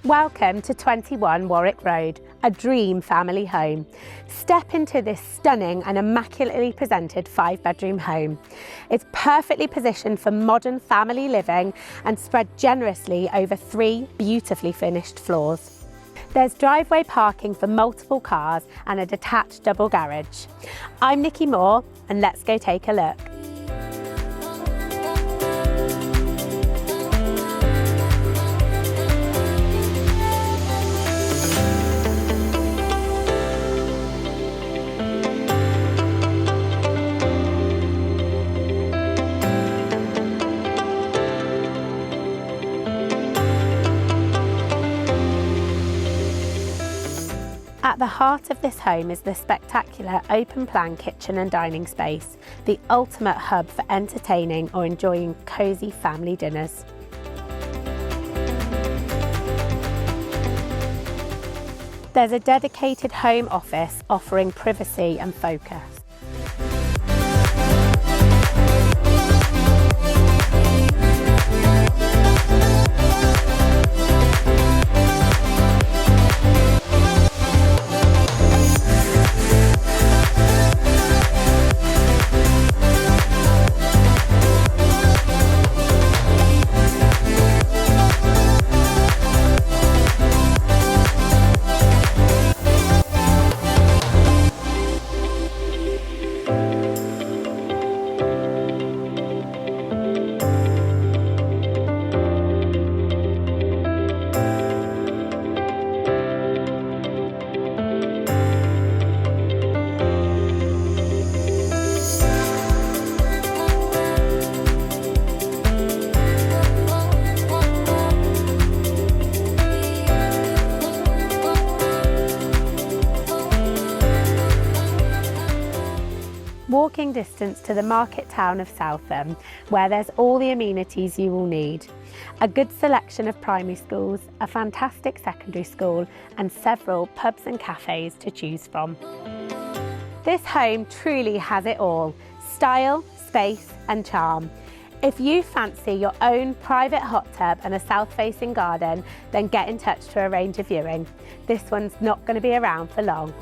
Welcome to 21 Warwick Road, a dream family home. Step into this stunning and immaculately presented 5-bedroom home. It's perfectly positioned for modern family living and spread generously over 3 beautifully finished floors. There's driveway parking for multiple cars and a detached double garage. I'm Nicky Moore, and let's go take a look. At the heart of this home is the spectacular open-plan kitchen and dining space, the ultimate hub for entertaining or enjoying cosy family dinners. There's a dedicated home office offering privacy and focus. Walking distance to the market town of Southam, where there's all the amenities you will need. A good selection of primary schools, a fantastic secondary school, and several pubs and cafes to choose from. This home truly has it all: style, space and charm. If you fancy your own private hot tub and a south-facing garden, then get in touch to arrange a viewing. This one's not going to be around for long.